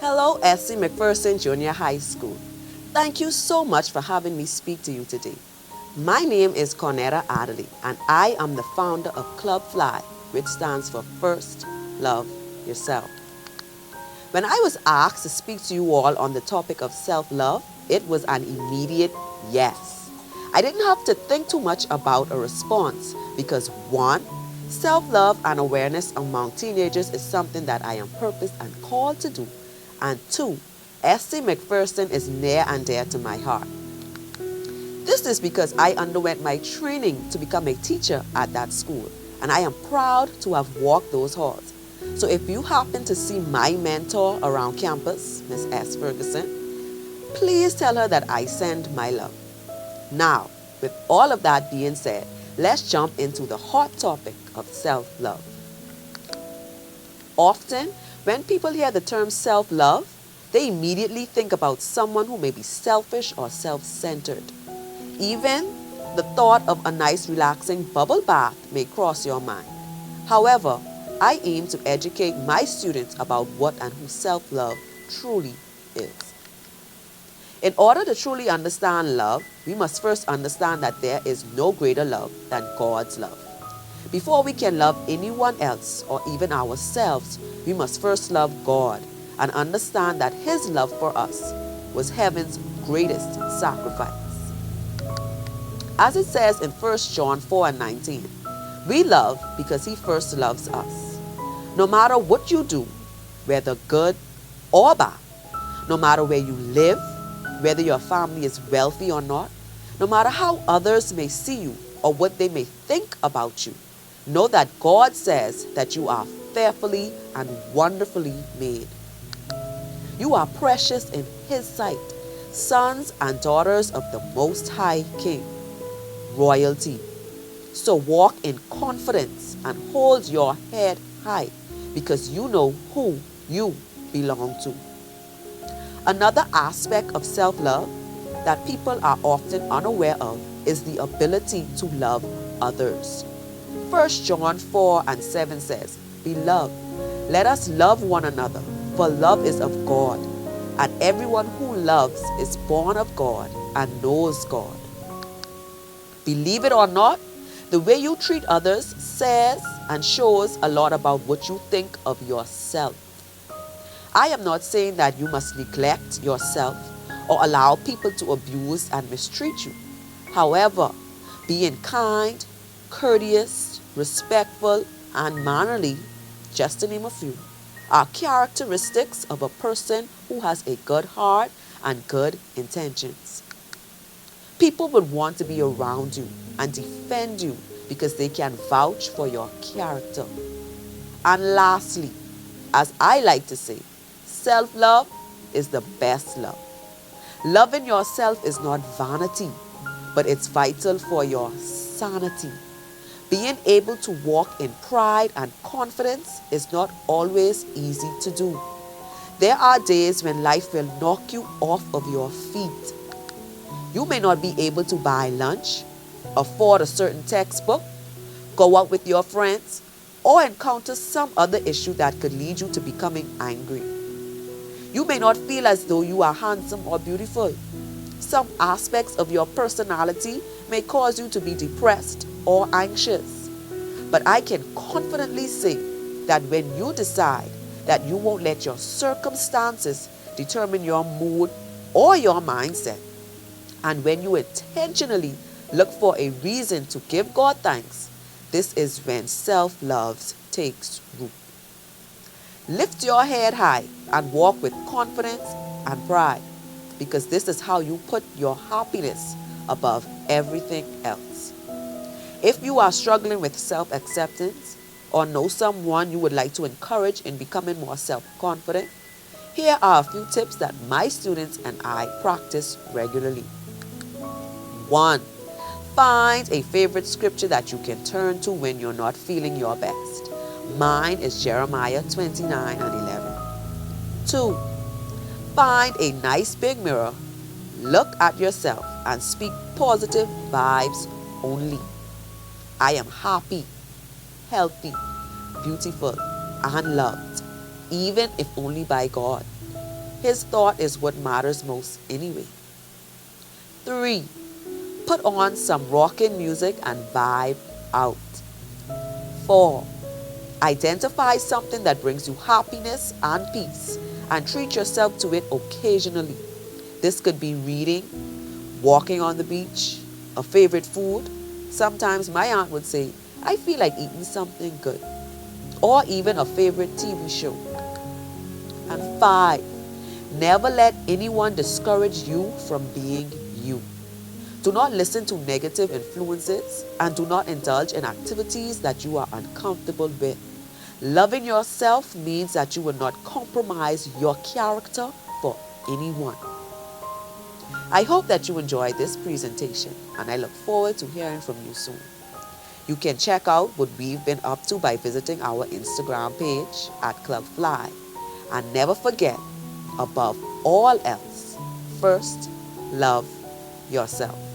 Hello, SC McPherson Jr. High School. Thank you so much for having me speak to you today. My name is Cornetta Adderley, and I am the founder of Club Fly, which stands for First Love Yourself. When I was asked to speak to you all on the topic of self-love, it was an immediate yes. I didn't have to think too much about a response because one, self-love and awareness among teenagers is something that I am purposed and called to do. And two, SC McPherson is near and dear to my heart. This is because I underwent my training to become a teacher at that school, and I am proud to have walked those halls. So if you happen to see my mentor around campus, Miss S. Ferguson, please tell her that I send my love. Now, with all of that being said, let's jump into the hot topic of self-love. Often, when people hear the term self-love, they immediately think about someone who may be selfish or self-centered. Even the thought of a nice relaxing bubble bath may cross your mind. However, I aim to educate my students about what and who self-love truly is. In order to truly understand love, we must first understand that there is no greater love than God's love. Before we can love anyone else or even ourselves, we must first love God and understand that His love for us was heaven's greatest sacrifice. As it says in 1 John 4:19, we love because He first loves us. No matter what you do, whether good or bad, no matter where you live, whether your family is wealthy or not, no matter how others may see you or what they may think about you, know that God says that you are fearfully and wonderfully made. You are precious in His sight, sons and daughters of the Most High King, royalty. So walk in confidence and hold your head high because you know who you belong to. Another aspect of self-love that people are often unaware of is the ability to love others. 1 John 4:7 says, Beloved, let us love one another, for love is of God, and everyone who loves is born of God and knows God. Believe it or not, the way you treat others says and shows a lot about what you think of yourself. I am not saying that you must neglect yourself or allow people to abuse and mistreat you. However, being kind, courteous, respectful, and mannerly, just to name a few, are characteristics of a person who has a good heart and good intentions. People would want to be around you and defend you because they can vouch for your character. And lastly, as I like to say, self-love is the best love. Loving yourself is not vanity, but it's vital for your sanity. Being able to walk in pride and confidence is not always easy to do. There are days when life will knock you off of your feet. You may not be able to buy lunch, afford a certain textbook, go out with your friends, or encounter some other issue that could lead you to becoming angry. You may not feel as though you are handsome or beautiful. Some aspects of your personality may cause you to be depressed or anxious. But I can confidently say that when you decide that you won't let your circumstances determine your mood or your mindset, and when you intentionally look for a reason to give God thanks, this is when self-love takes root. Lift your head high and walk with confidence and pride, because this is how you put your happiness above everything else. If you are struggling with self-acceptance or know someone you would like to encourage in becoming more self-confident, here are a few tips that my students and I practice regularly. 1. Find a favorite scripture that you can turn to when you're not feeling your best. Mine is Jeremiah 29:11. 2. Find a nice big mirror, look at yourself, and speak positive vibes only. I am happy, healthy, beautiful, and loved, even if only by God. His thought is what matters most anyway. 3. Put on some rockin' music and vibe out. 4. Identify something that brings you happiness and peace and treat yourself to it occasionally. This could be reading, walking on the beach, a favorite food. Sometimes my aunt would say, I feel like eating something good. Or even a favorite TV show. And 5. Never let anyone discourage you from being you. Do not listen to negative influences and do not indulge in activities that you are uncomfortable with. Loving yourself means that you will not compromise your character for anyone. I hope that you enjoyed this presentation and I look forward to hearing from you soon. You can check out what we've been up to by visiting our Instagram page at Club Fly. And never forget, above all else, first, love yourself.